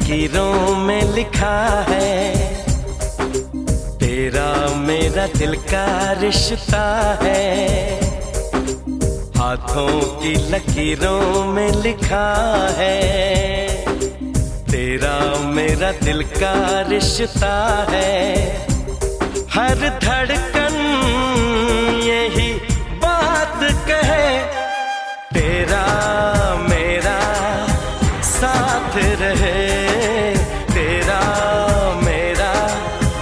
लकीरों में लिखा है, तेरा मेरा दिल का रिश्ता है। हाथों की लकीरों में लिखा है, तेरा मेरा दिल का रिश्ता है। हर धड़कन यही बात कहे, तेरा मेरा साथ रहे, तेरा मेरा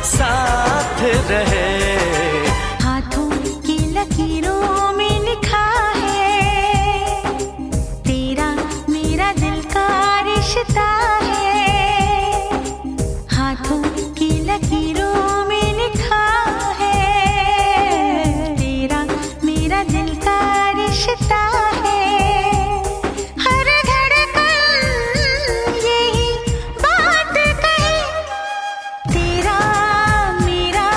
साथ रहे। हाथों की लकीरों में लिखा है, तेरा मेरा दिल का रिश्ता है। हाथों की लकीरों में लिखा है, तेरा मेरा दिल का रिश्ता है। हर धड़कन यही बात कहे, तेरा मेरा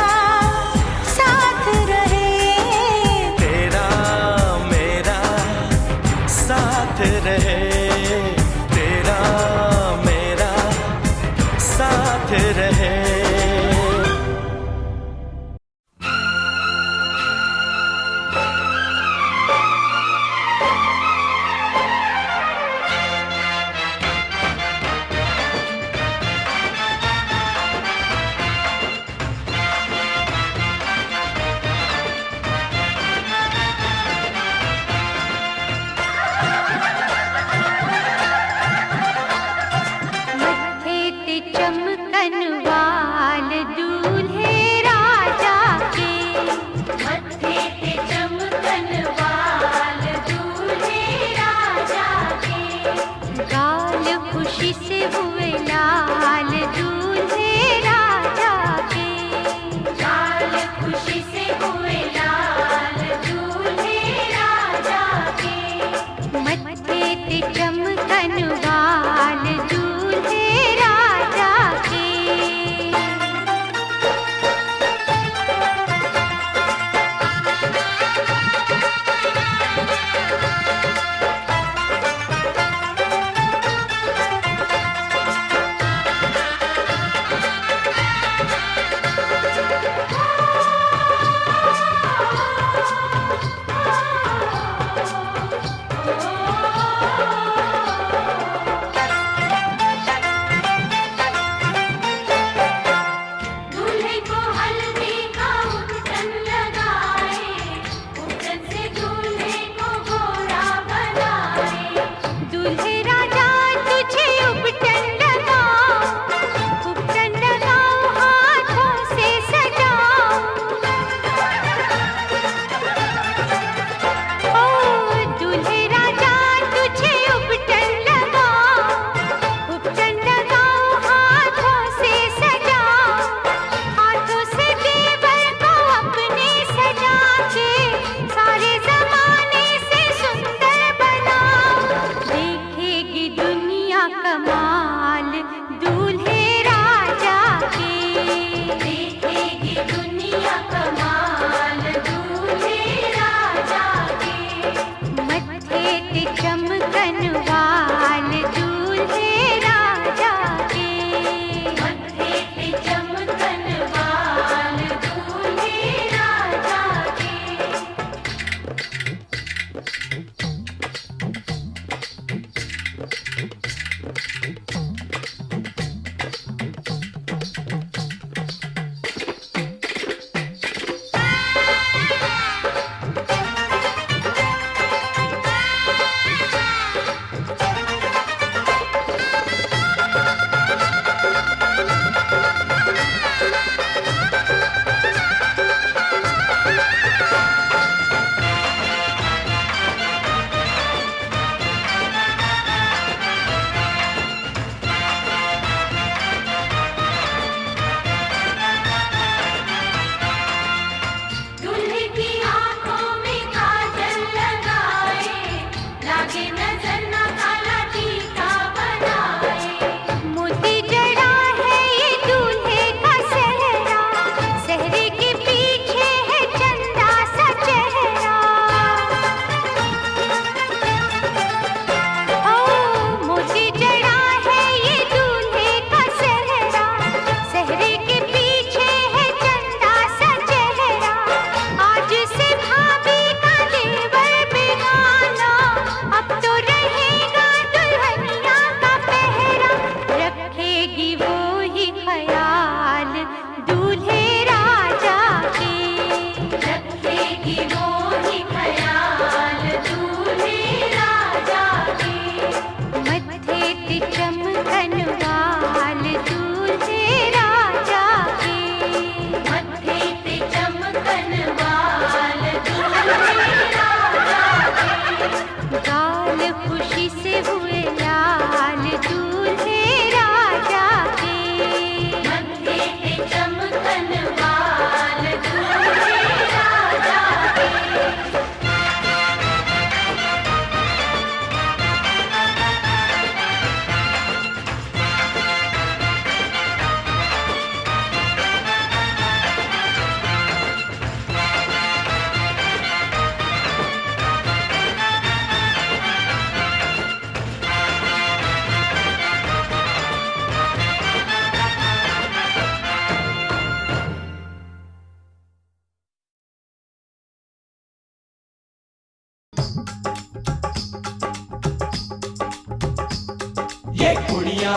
ये कुड़ियाँ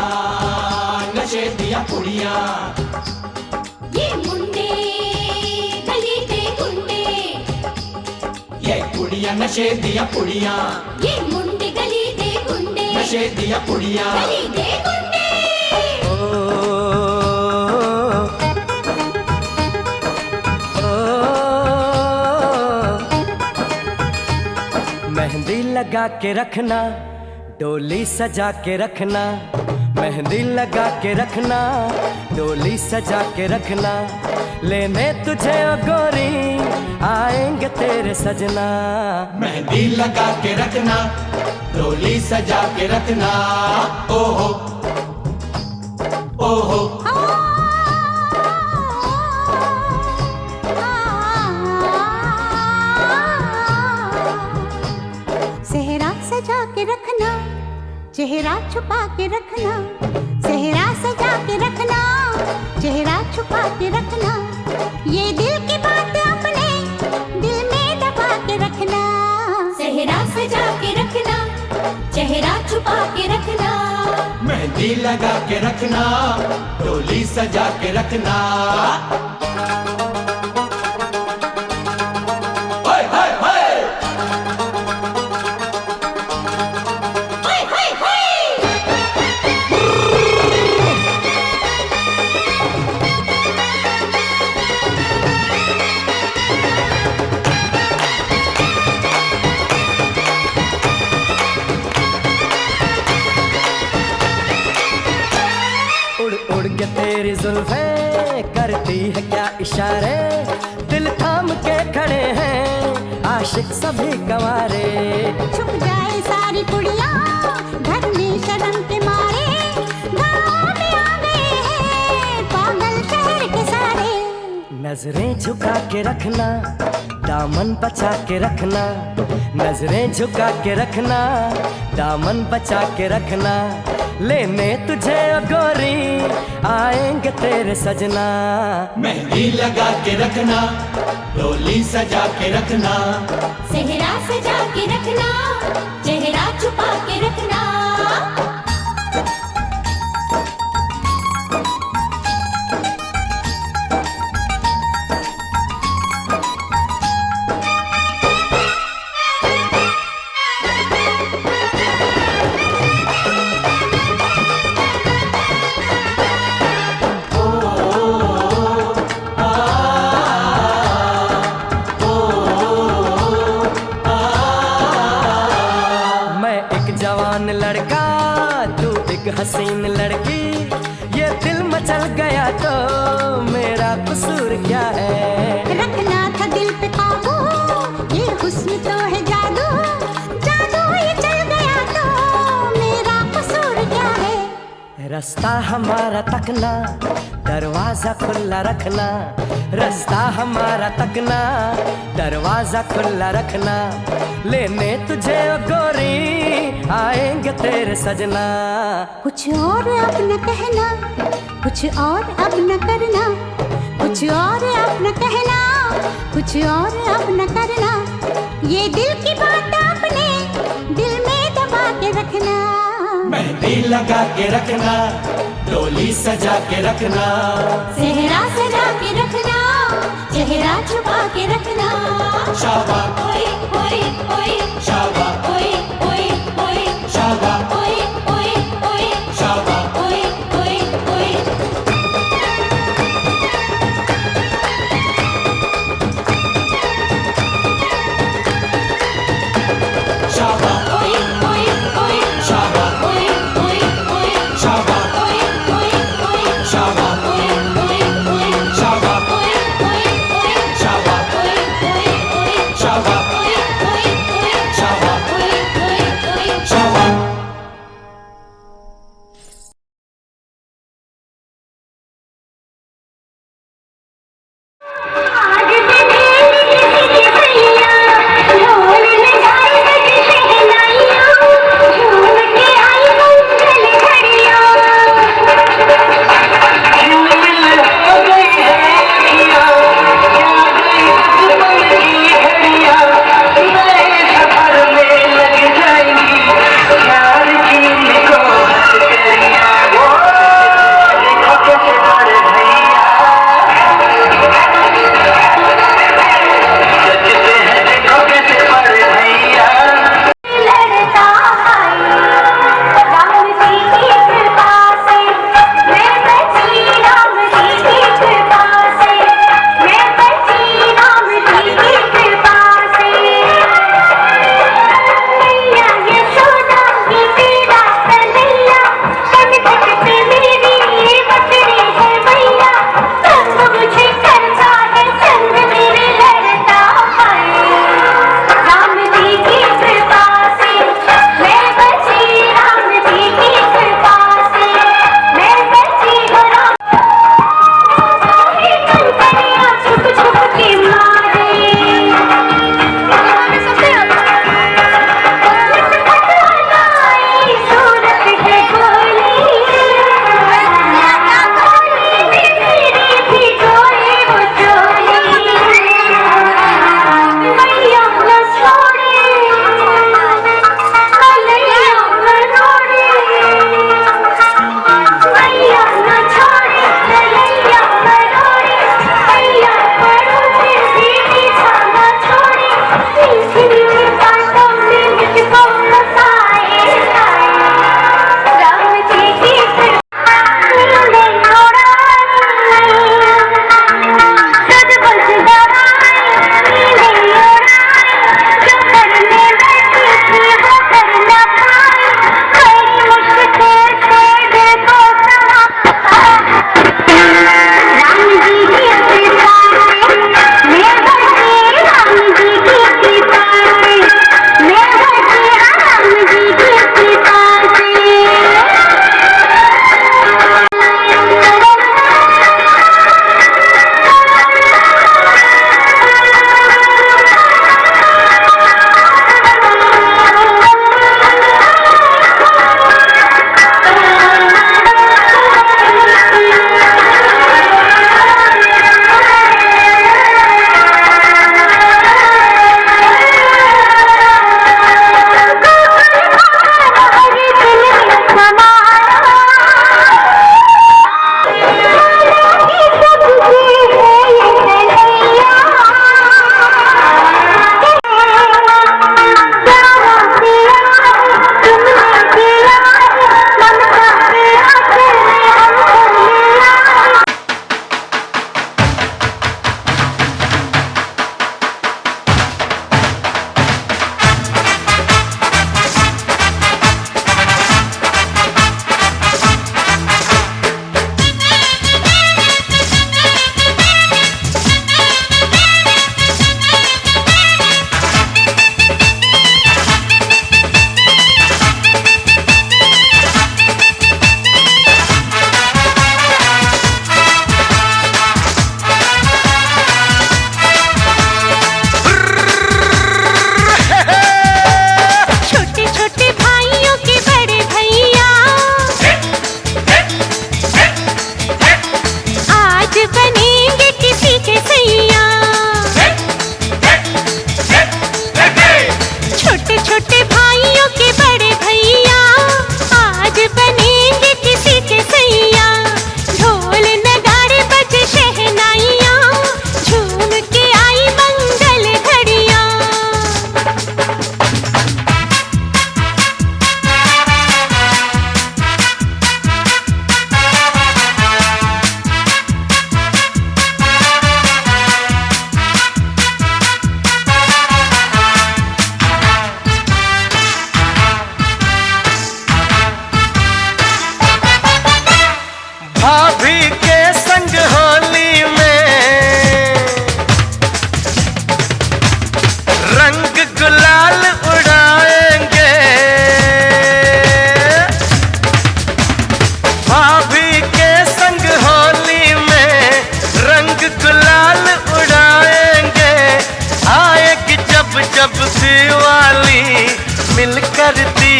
नशे दिया कुड़ियाँ, ये मुंडे गली दे गुंडे, ये कुड़ियाँ नशे दिया कुड़ियाँ, ये मुंडे गली दे गुंडे, नशे दिया कुड़ियाँ। गली दे गुंडे। मेहंदी लगा के रखना, डोली सजा के रखना, मेहंदी लगा के रखना, डोली सजा के रखना, लेने तुझे ओ गोरी आएंगे तेरे सजना। मेहंदी लगा के रखना, डोली सजा के रखना, ओहो ओहो। सेहरा सजा के रखना, चेहरा छुपा के रखना, सेहरा सजा के रखना, चेहरा छुपा के रखना, ये दिल की बात अपने दिल में दबा के रखना। सेहरा सजा के रखना, चेहरा छुपा के रखना, मेहंदी लगा के रखना, डोली सजा के रखना। हाय हाय हाय। हाय हाय हाय। उड़ उड़ के तेरी जुल्फें करती है क्या इशारे, दिल थाम के खड़े हैं आशिक सभी गंवारे। छुप जाए सारी कुड़ियाँ घर में शर्म के मारे, गाँव में आ गए हैं पागल शहर के सारे। नजरें झुका के रखना, दामन बचा के रखना, नजरें झुका के रखना, दामन बचा के रखना, लेने तुझे ओ गोरी आएंगे तेरे सजना। मेहंदी लगा के रखना, डोली सजा के रखना, सेहरा सजा के रखना, चेहरा छुपा के रखना। जवान लड़का तू एक हसीन लड़की, ये दिल मचल गया तो मेरा कसूर क्या है। रखना था दिल पे काबू, ये हुस्न तो है जादू, जादू ये चल गया तो मेरा कसूर क्या है। रास्ता हमारा तकना, दरवाजा खुला रखना, रास्ता हमारा तकना, दरवाजा खुला रखना, लेने तुझे ओ गोरी आएंगे तेरे सजना। कुछ और अब न कहना, कुछ और अब न करना, कुछ और अब न कहना, कुछ और अब न करना, ये दिल की बात अपने दिल में दबा के रखना। मेहंदी लगा के रखना, डोली सजा के रखना, सेहरा सजा के रखना, चेहरा छुपा के रखना। शाबा ओए ओए ओए, शाबा ओए ओए ओए, शाबा ओए ओए ओए, शाबा ओए ओए ओए। शाबा ओए ओए ओए, शाबा ओए ओए ओए, शाबा ओए ओए ओए, शाबा ओए ओए ओए, शाबा ओए ओए ओए, शाबा ओए ओए ओए। शाबा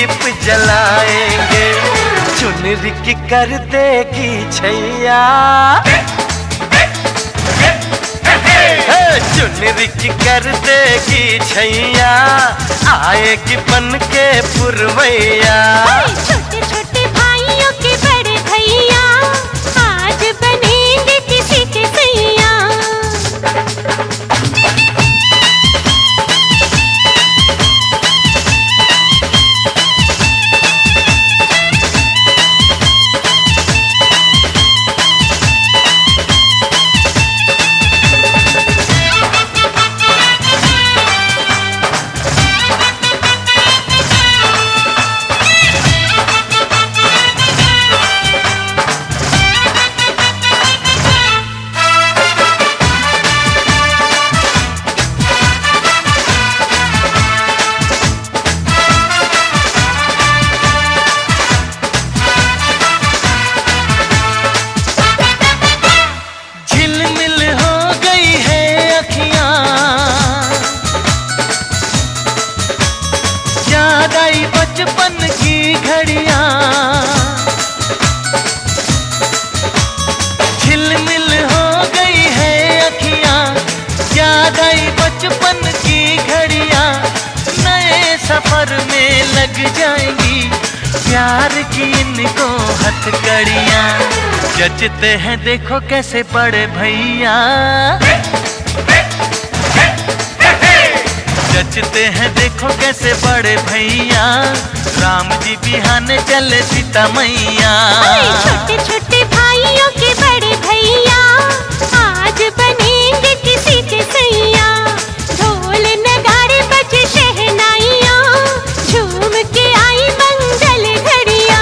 दीप जलाएंगे, चुनरी की कर देगी छैया, चुनरी की कर देगी छैया, आएगी बन के पुरवैया। छोटे छोटे भाइयों के बड़े भैया आज बनेंगे किसी के सैया। बचपन की घड़ियां झिलमिल हो गई है अखियां, याद आई बचपन की घड़ियां, नए सफर में लग जाएंगी प्यार की इनको हथकड़ियां। जचते हैं देखो कैसे बड़े भैया, जचते हैं देखो कैसे बड़े भैया, राम जी बिहाने चले सीता मैया। छोटे छोटे भाइयों के बड़े भैया आज बनेंगे किसी के सैया। ढोल नगाड़े बजे शहनाइयाँ, झूम के आई मंगल घड़ियाँ।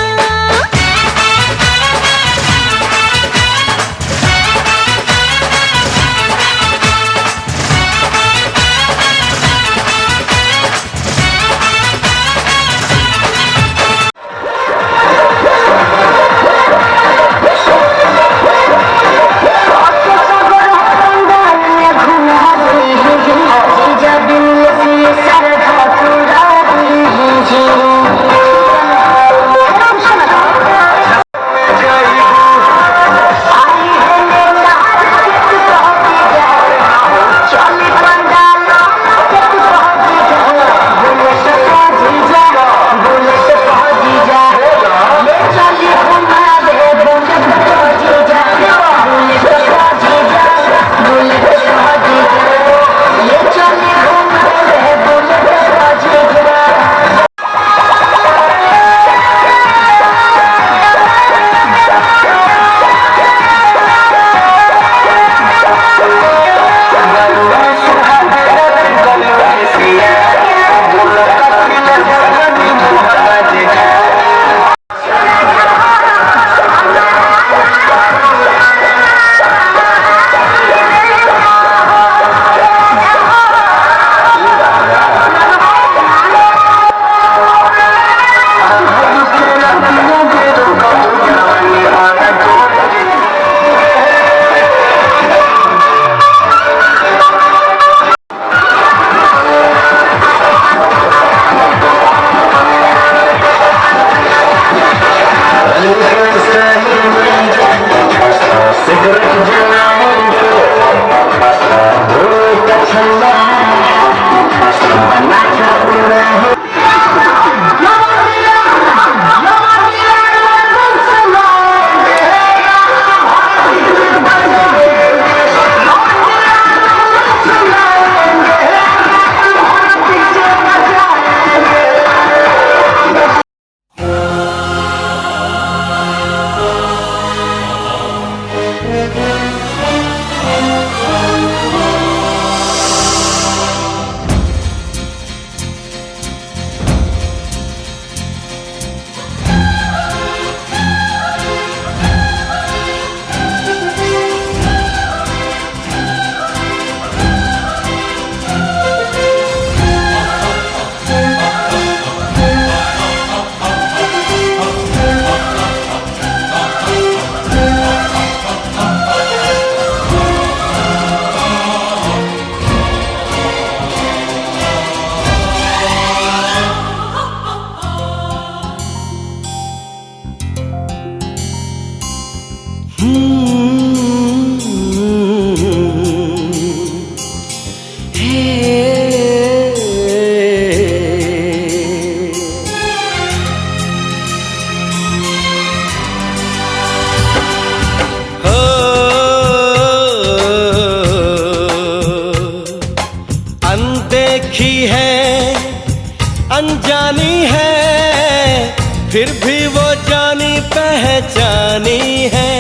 पहचानी है,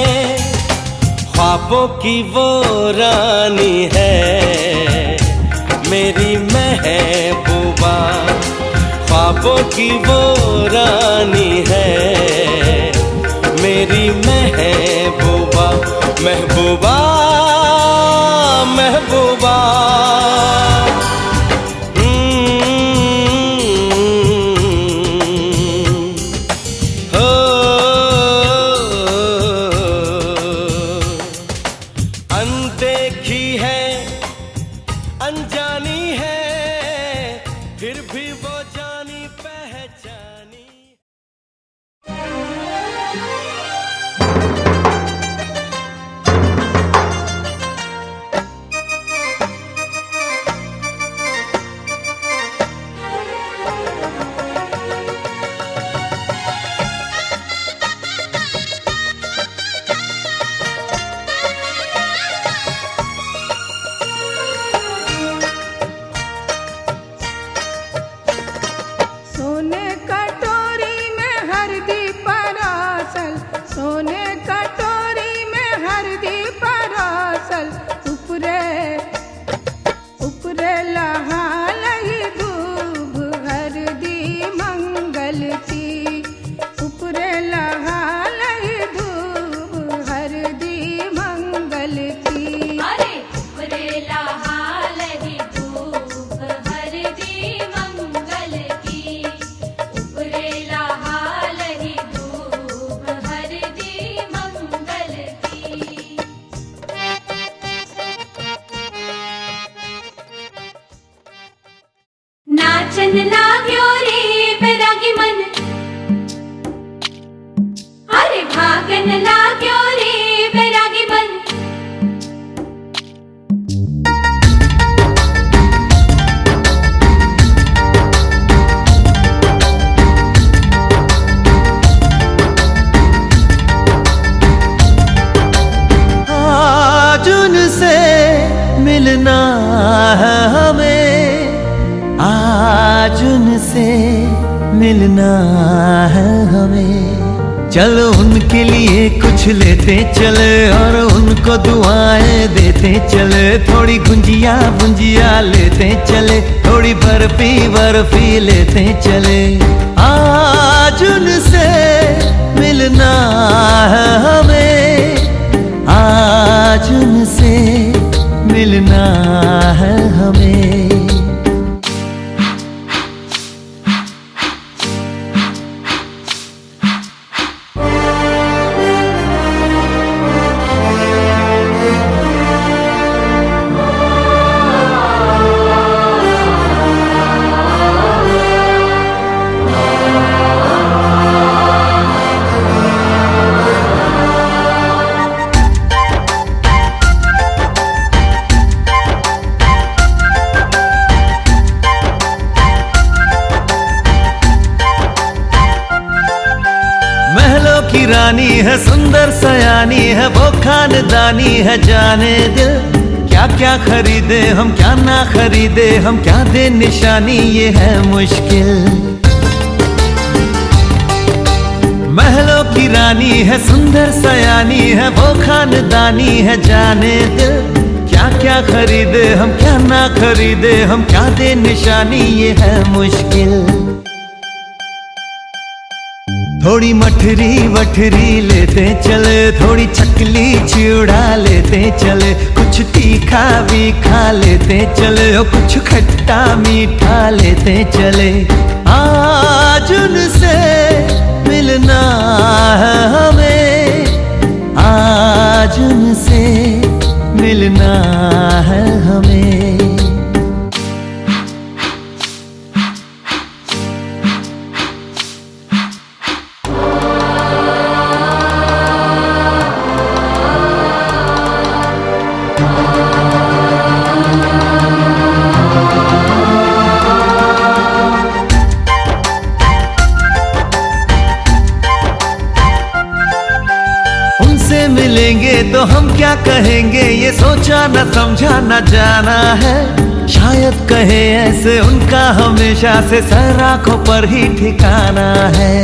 ख्वाबों की वो रानी है मेरी महबूबा, ख्वाबों की वो रानी है मेरी महबूबा, महबूबा महबूबा। अनदेखी है, अनजानी है, फिर भी वो जानी पहचानी। सोने कटोरी में हरदी परासल, सोने कटोरी में हरदी परासल, उपरे उपरे लहा लही दूब हरदी मंगल की, उपरे लहा लही दूब हरदी मंगल की। अरे उपरेला हालही धूप हरदी मंगल की, उपरेला हालही धूप हरदी मंगल की। नाचन लाग्यो रे बैरागी मन, अरे भागन लाग्यो रे बैरागी मन। आज उनसे मिलना है हमें, आज उनसे मिलना है हमें। चलो उनके लिए कुछ लेते चले और उनको दुआएं देते चले, थोड़ी गुंजिया गुंजिया लेते चले, थोड़ी बर्फी बर्फी लेते चले। आज उनसे मिलना है हमें, आज उनसे मिलना है हमें। महलों की रानी है, सुंदर सयानी है, वो खानदानी है जाने दिल। क्या क्या खरीदे हम, क्या ना खरीदे हम, क्या दे निशानी, ये है मुश्किल। महलों की रानी है, सुंदर सयानी है, वो खानदानी है जाने दिल। क्या क्या खरीदे हम, क्या ना खरीदे हम, क्या दे निशानी, ये है मुश्किल। थोड़ी मठरी वठरी लेते चले, थोड़ी चकली चिड़ा लेते चले, कुछ तीखा भी खा लेते चले, और कुछ खट्टा मीठा लेते चले। आज उनसे मिलना है हमें, आज उनसे मिलना है हमें। मिलेंगे तो हम क्या कहेंगे, ये सोचा न समझा न जाना है। शायद कहे ऐसे उनका हमेशा से सर आंखों पर ही ठिकाना है।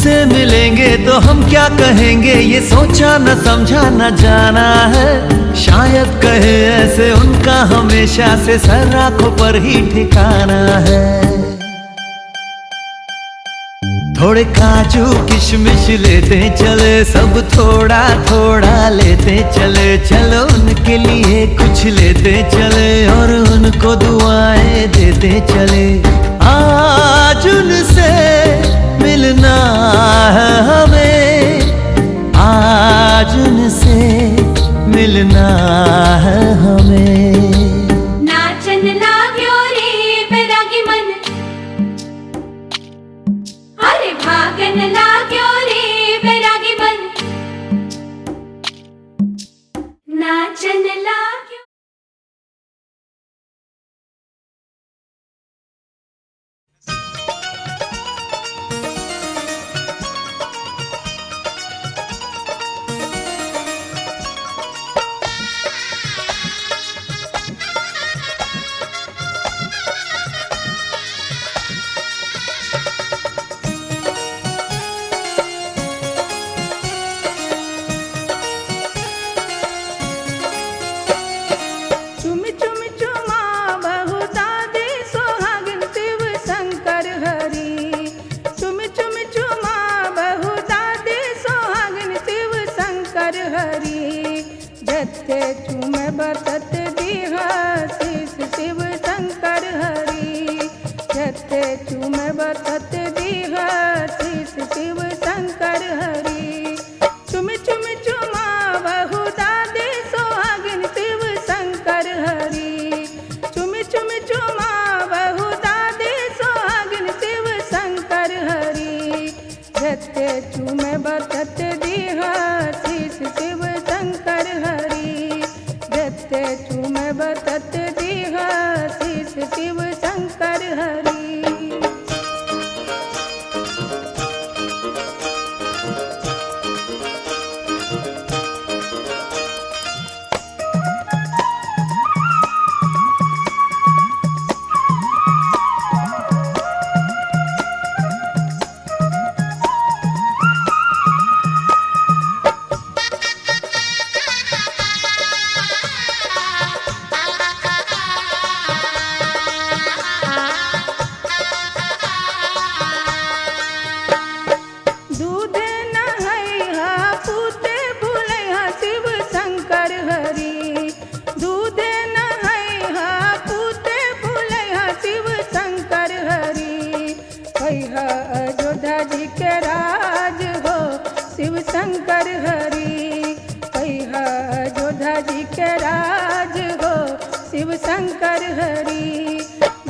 उनसे मिलेंगे तो हम क्या कहेंगे, ये सोचा न समझा न जाना है। शायद कहे ऐसे उनका हमेशा से सर आंखों पर ही ठिकाना है। थोड़े काजू किशमिश लेते चले, सब थोड़ा थोड़ा लेते चले। चलो उनके लिए कुछ लेते चले और उनको दुआएं देते चले। आज उनसे मिलना है हमें, आज उनसे मिलना है हमें। नाचन लाग्यो रे बैरागी मन, अरे भागन लाग्यो रे बैरागी मन, नाचन लाग्यो। चुम चुम चुमा बहु दादी सोहागिन शिव शंकर हरि। चुम चुम चुमा बहु दादी सोहागिन शिव शंकर हरि। जत्ते चुम बतत दीहा शीश शिव शंकर हरि। जत्ते चुम बतत दीहा शीश शिव शंकर हरि। चुम चुम चुमा बहु दादी सोहागिन शिव शंकर हरि। चुम चुम चुमा बहु दादी सोहागिन शिव शंकर हरि। जत्ते चुम बतत दीहा शीश शिव शंकर हरि। जत्ते चुम बतत दीहा शीश शिव शंकर हरि। दूध नहैहा पूते भुलैहा शिव शंकर हरि। दूध नहैहा पूते भुलैहा शिव शंकर हरि। कैहा अयोध्या जी के राज हो शिव शंकर हरि। कैहा अयोध्या जी के राज हो शिव शंकर हरि।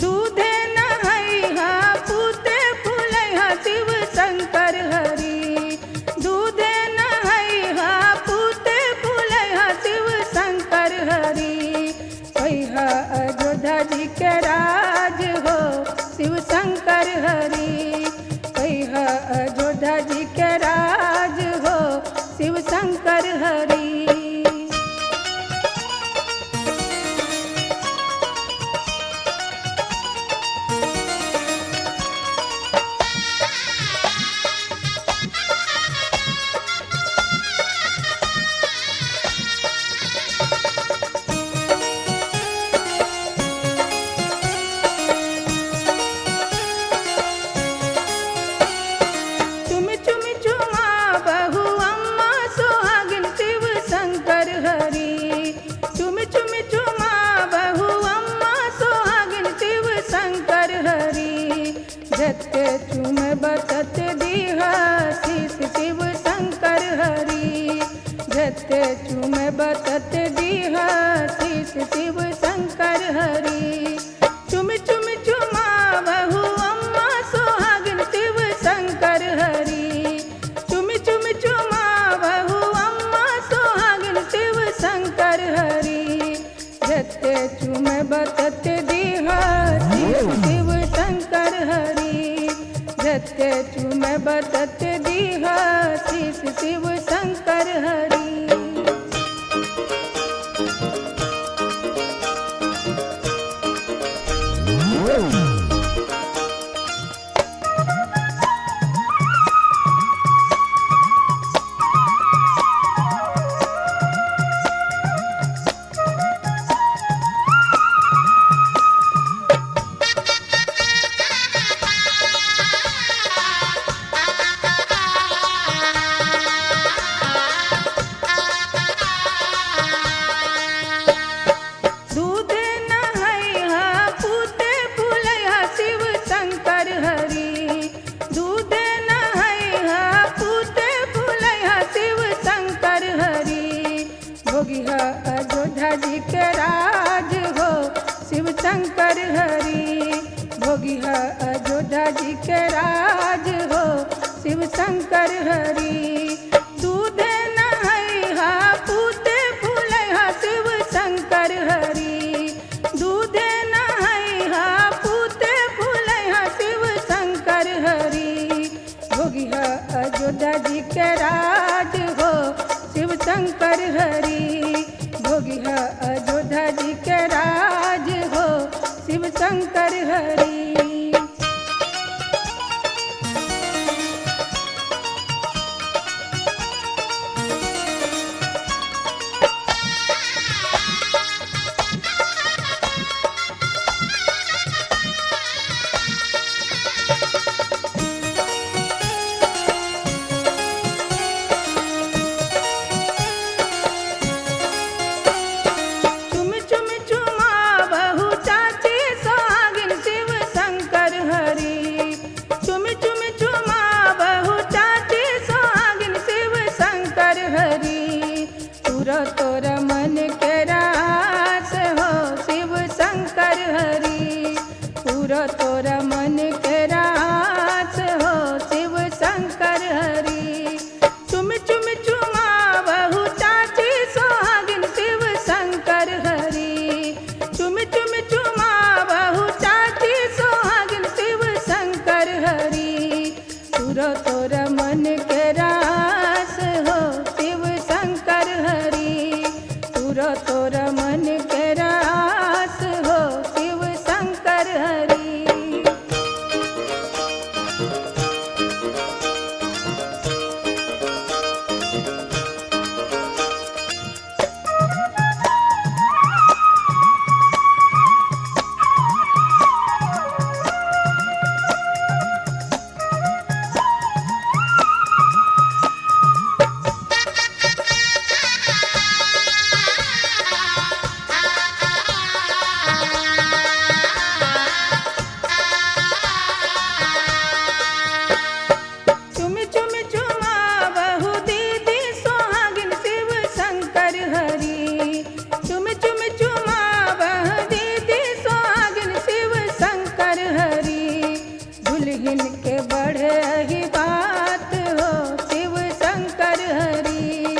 दूध नहैहा पूते भुलैहा शिव शंकर हरि। दूध नहैहा पूते भुलैहा शिव शंकर हरि। कैहा अयोध्या जी के राज हो शिव शंकर हरि। कैहा अयोध्या जी के राज हो शिव शंकर हरि। चुम चुम चुमा बहु अम्मा सोहागिन शिव शंकर हरि। चुम चुम चुमा बहु अम्मा सोहागिन शिव शंकर हरि। जत्ते चुम बतत दीहा शीश शिव शंकर हरि। जत्ते चुम बतत दीहा शीश शिव शंकर हरि। चुम चुम चुमा बहु अम्मा सोहागिन शिव शंकर हरि। चुम चुम चुमा बहु अम्मा सोहागिन शिव शंकर हरि। जत्ते चुम बतत दीहा शीश शिव शंकर हरि। जत्ते चुम बतत दीहा शीश शिव शंकर हरि। है अयोध्या जी के राज हो शिव शंकर हरि। भोगी है अयोध्या जी के राज हो शिव शंकर हरि। दूधे नहैहा पूते फूलैहा शिव शंकर हरि। दूधे नहैहा पूते फूलैहा शिव शंकर हरि। भोगी है अयोध्या जी के राज हो शिव शंकर हरि। भोगी है अयोध्या जी के राज हो शिव शंकर हरि। तोरा मन के रास हो शिव शंकर हरि। पूरा तोरा मन के रास हो शिव शंकर हरि। चुम चुम चुमा बहु चाची सोहागिन शिव शंकर हरि। चुम चुम चुमा बहु चाची सोहागिन शिव शंकर हरि। पूरा तोरा मन के रास हो शिव शंकर हरि। पूरा तोरा मन के रास हो शिव शंकर हरि। दुल्हन के बढ़े ही बात हो शिव शंकर हरि।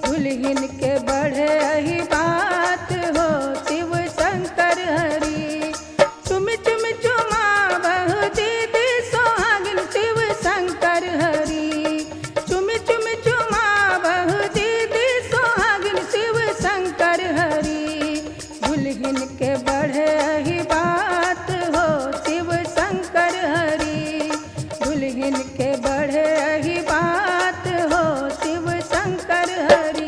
दुल्हन के बढ़े ही बात हो शिव शंकर हरि। चुम चुम चुमा बहु दीदी सोहागिन शिव शंकर हरि। चुम चुम चुमा बहु दीदी सोहागिन शिव शंकर हरि। दुल्हन के बढ़े ही बात हो शिव शंकर हरि। दुल्हन के बढ़े ही बात हो शिव शंकर हरि।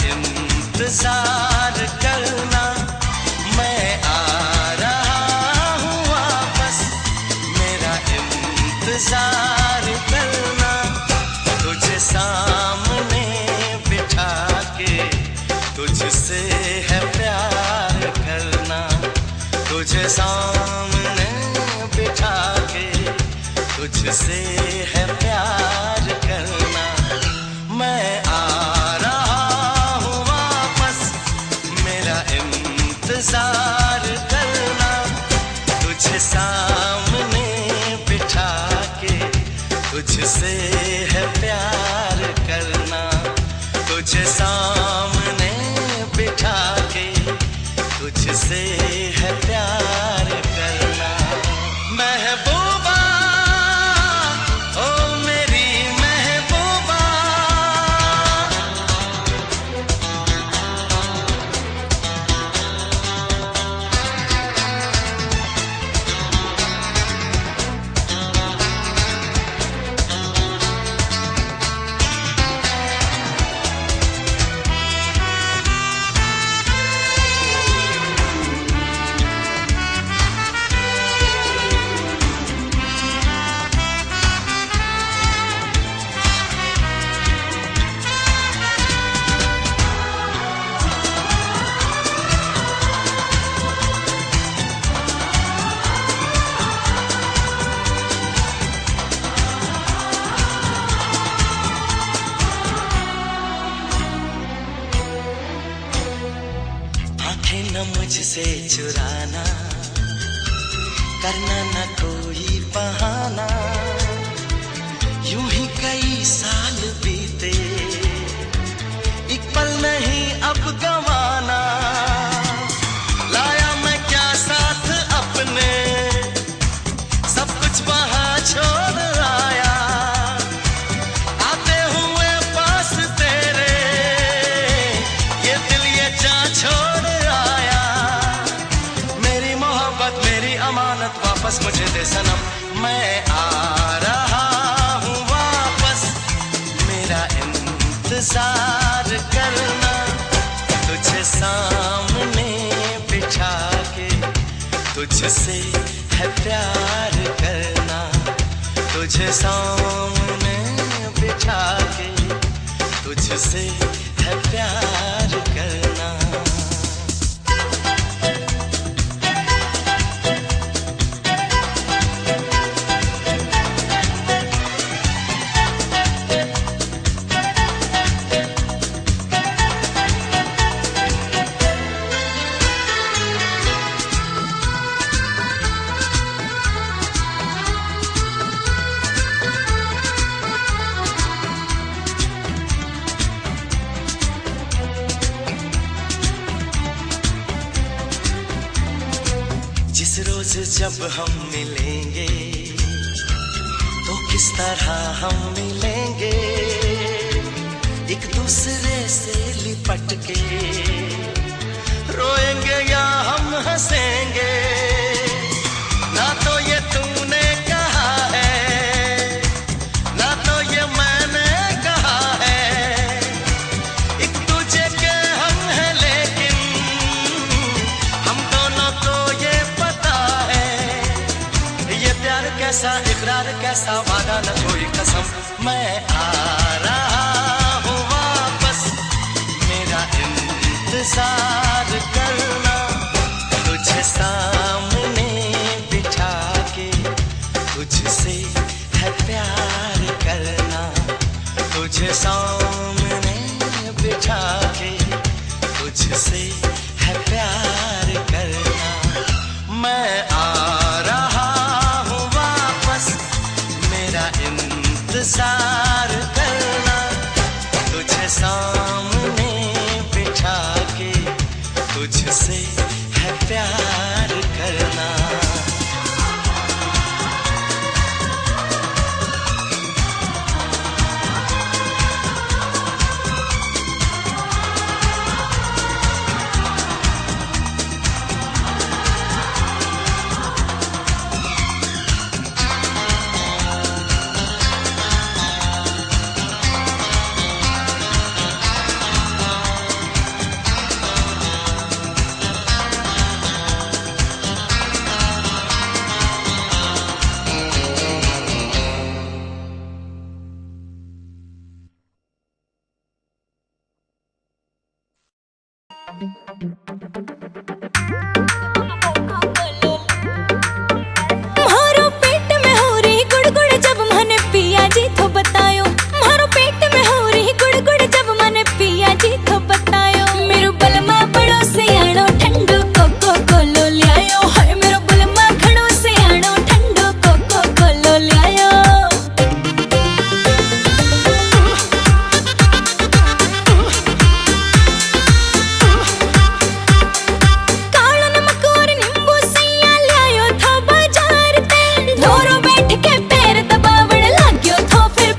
इंतजार करना, मैं आ रहा हूँ वापस, मेरा इंतजार करना। तुझे सामने बिठा के तुझसे है प्यार करना, तुझे सामने बिठा के तुझसे है प्यार करना। मैं आ रहा न मुझसे चुराना, करना न कोई बहाना। यूं ही कई साल बीते, एक पल नहीं अब गंवाना। लाया मैं क्या साथ अपने, सब कुछ वहां छोड़ आया। आते हुए पास तेरे, ये दिल ये जान छोड़ आया। मेरी मोहब्बत मेरी अमानत वापस मुझे दे सनम, मैं आ रहा हूँ वापस। मेरा इंतजार करना, तुझे सामने बिठा के, तुझसे है प्यार करना। तुझे सामने बिठा के, तुझसे है प्यार करना। जिस रोज जब हम मिलेंगे, तो किस तरह हम मिलेंगे। एक दूसरे से लिपट के, रोएंगे या हम हंसेंगे। ना तो ये तूने कहा है, ना तो ये मैंने कहा है। एक दूजे के हम हैं लेकिन हम दोनों को ये पता है। ये प्यार कैसा, इकरार कैसा, वादा न कोई कसम। मैं आ रहा हूँ वापस, मेरा इंतजार करना। तुझे सामने बिठा के, तुझसे है प्यार करना। तुझे सामने बिठा के, तुझसे है प्यार करना। मैं आ रहा हूँ वापस, मेरा इंतजार करना। तुझे सामने बिठा के, तुझसे है प्यार करना। म्हारो पेट में हो रही गुड़गुड़ जब मने पिया जी तो बतायो। म्हारो पेट में हो रही गुड़गुड़ जब मने पिया जी तो बतायो। मेरो बलमा बड़ो सियाणो ठंडो कोको कोलो ल्यायो। हाय मेरो बलमा घणो सियाणो ठंडो कोको कोलो ल्यायो। कालो नमक और नींबू सैया ल्यायो था बाजार ते। धोरो बैठ के पैर दबावण लाग्यो थो फिर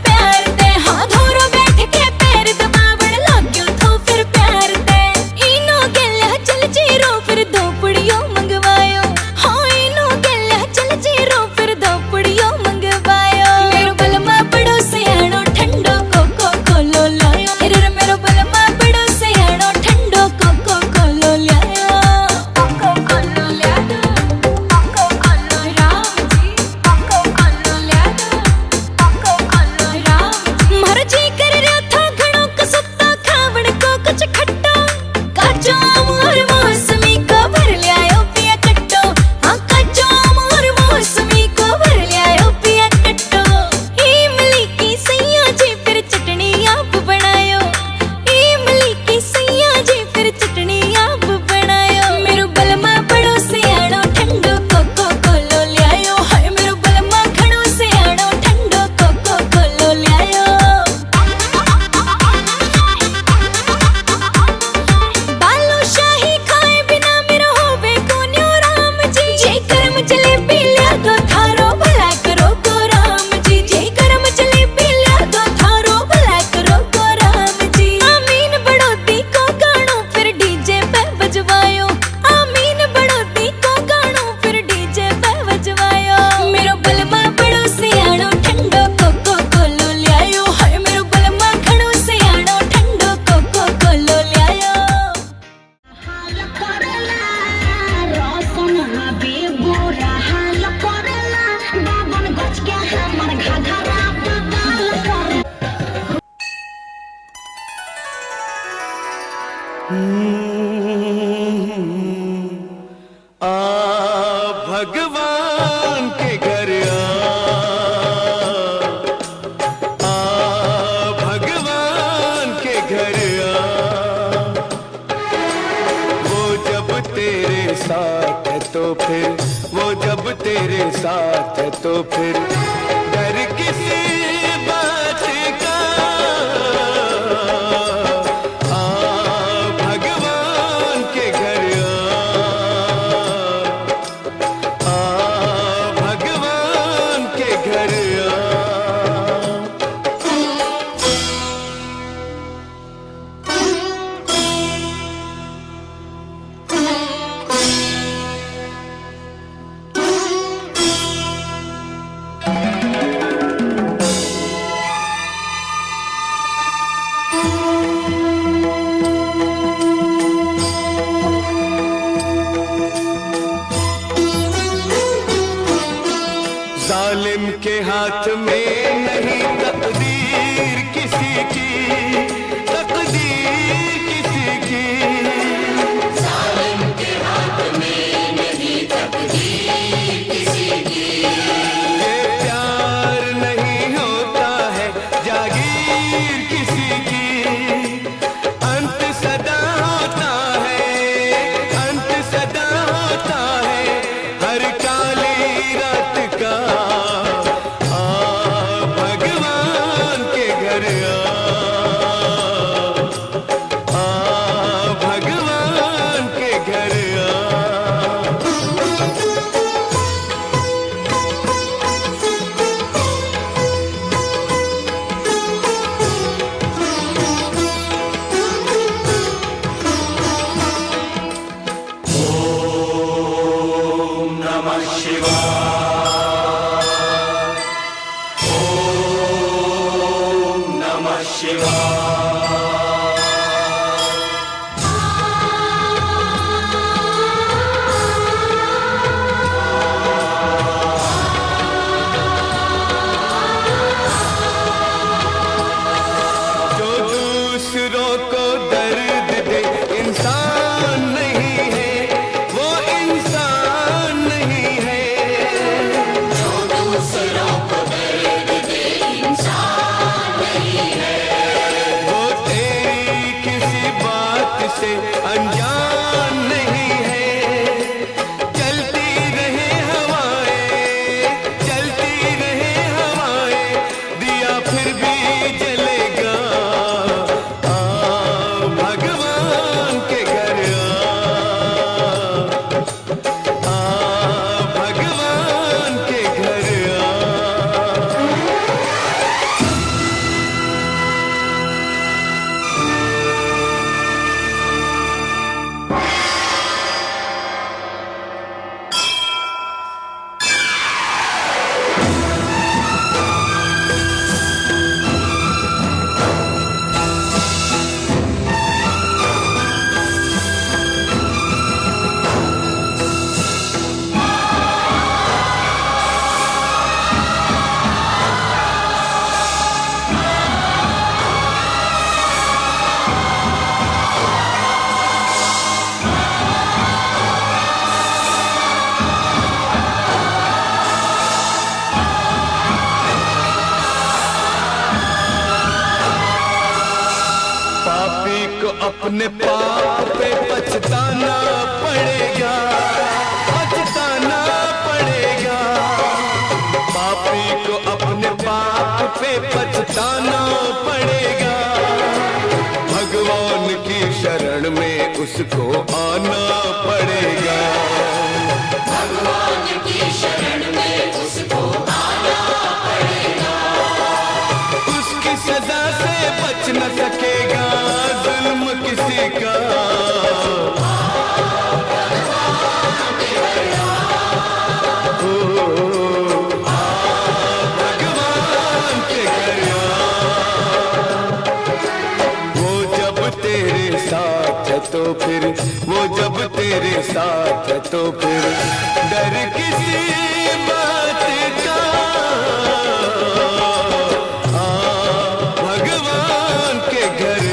आ भगवान के घर आ भगवान के घर वो जब तेरे साथ है तो फिर वो जब तेरे साथ है तो फिर डर किसी बात का भगवान के घर भगवान के घर जालिम के हाथ में नहीं तकदीर किसी की, तकदीर किसी की। जालिम के हाथ में नहीं तकदीर किसी की। ये प्यार नहीं होता है जागीर किसी की। अंत सदा होता है, अंत सदा होता है हर काली रात का। भगवान के घर भगवान के घर ओम नमः शिवाय, ओम नमः शिवाय। जो दूसरों को दर्द दे इंसान नहीं है, वो इंसान नहीं है। जो दूसरों को दर्द दे इंसान नहीं है। वो तेरी किसी बात से अनजान नहीं है। चलती रहे हवाएं, चलती रहे हवाएं, दिया फिर भी जलेगा। भगवान के घर भगवान के घर पापी को अपने पाप पे पछताना पड़ेगा, पछताना पड़ेगा। पापी को अपने पाप पे पछताना पड़ेगा। भगवान की शरण में उसको आना पड़ेगा। भगवान की शरण में उसको आना पड़ेगा। उसकी सजा से बच न सकेगा जुल्म किसी का। भगवान के घर वो जब तेरे साथ है तो फिर, वो जब तेरे साथ है तो फिर डर किसी बात का। भगवान के घर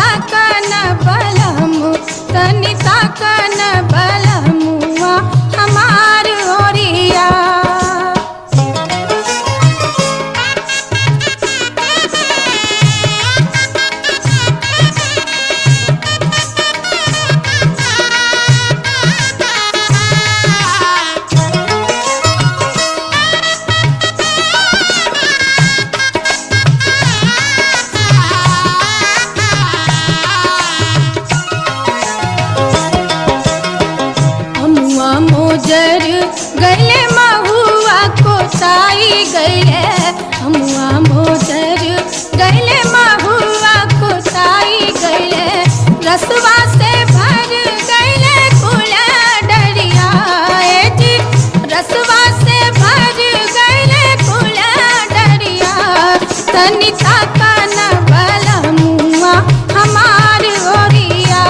ताकन बलम तनी ताकन बलमुआ हमार ओरिया। मोजर गले महुआ कोसाई गए, हमुआ मोजर गले महुआ कोसाई गए, रसवा से भर गए कुला डरिया जी, रसवा से भर गए कुला डरिया। तनी ताकन बलमुआ हमार ओरिया,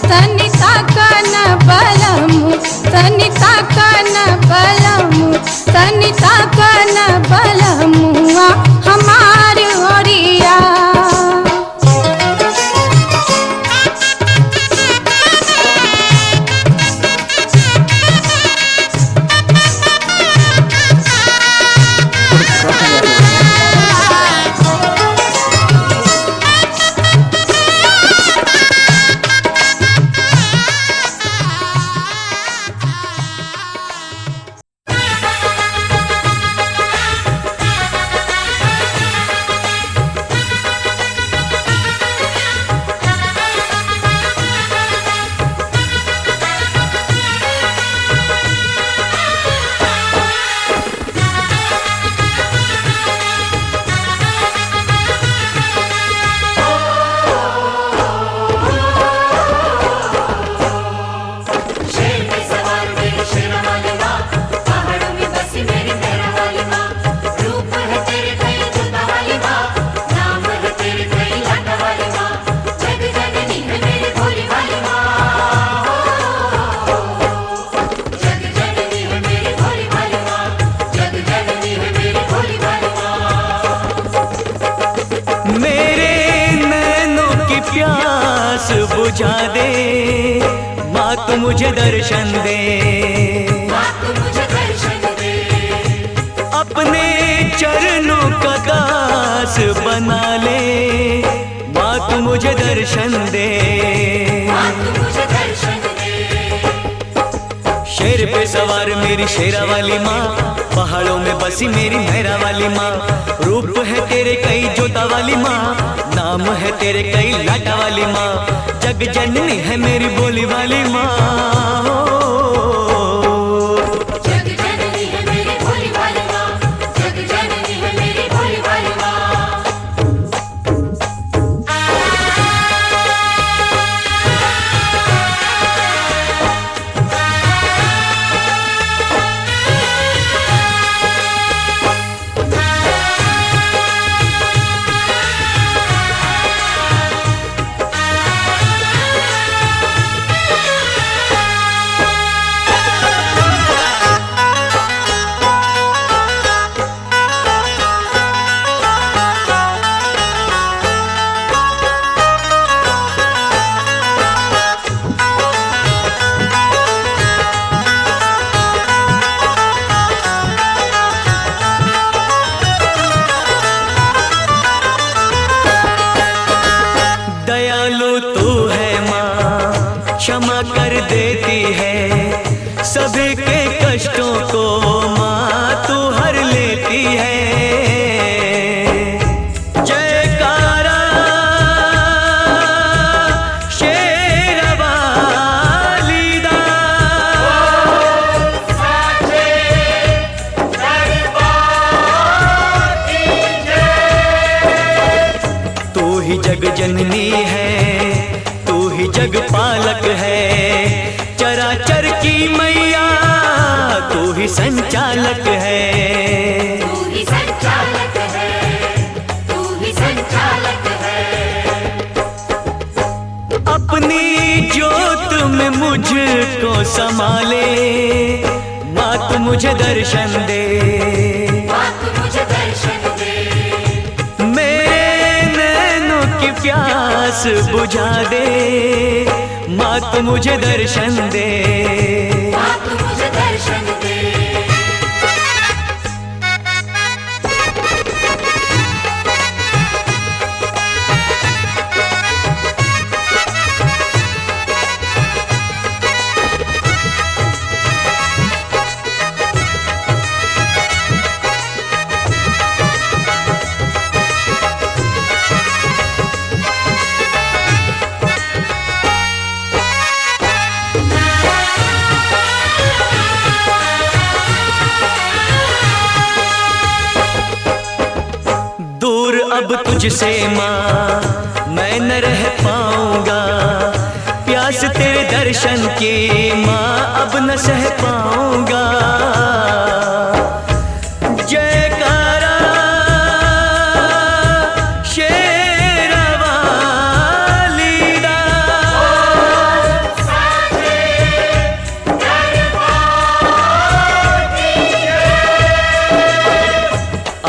तनी ताकन बलमु तनी ताकन बलमु तनी ताकन बलमुआ हमार ओरिया। प्यास बुझा दे माँ, तू मुझे दर्शन दे, माँ तू मुझे दर्शन दे, अपने चरणों का दास बना ले माँ, तू मुझे दर्शन दे, माँ तू मुझे दर्शन दे। शेर पे सवार मेरी शेरा वाली माँ, पहाड़ों में बसी मेरी मेहरा वाली माँ, रूप है तेरे कई जोता वाली माँ, नाम है तेरे कई लाटा वाली माँ, जग जननी है मेरी बोली वाली माँ। जग जननी है मेरी भोली वाली माँ, जग जननी है मेरी भोली वाली माँ। क्षमा कर देती है सभी के कष्टों को माँ, तू हर लेती है। जयकारा शेर वाली दा, तू ही जग जननी है, तू ही जग पालक है, चराचर की मैया तू ही संचालक है। तू ही संचालक है, तू ही संचालक है। अपनी ज्योत में मुझको संभाले माँ, तू मुझे दर्शन दे, माँ तू मुझे दर्शन दे। मेरे नैनों की प्यास बुझा दे, माँ तू मुझे दर्शन दे। माँ तू मुझे दर्शन दे। दूर अब तुझसे माँ मैं न रह पाऊंगा, प्यास तेरे दर्शन की माँ अब न सह पाऊंगा। जयकारा शेरवाली दा,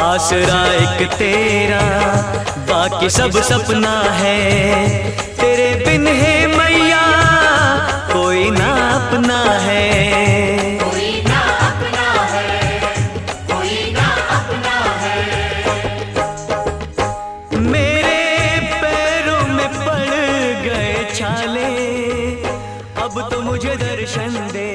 आसरा एक तेरा बाकी सब सपना है, तेरे बिन है मैया कोई ना अपना है। कोई ना अपना है, कोई ना अपना है। मेरे पैरों में पड़ गए छाले, अब तो मुझे दर्शन दे।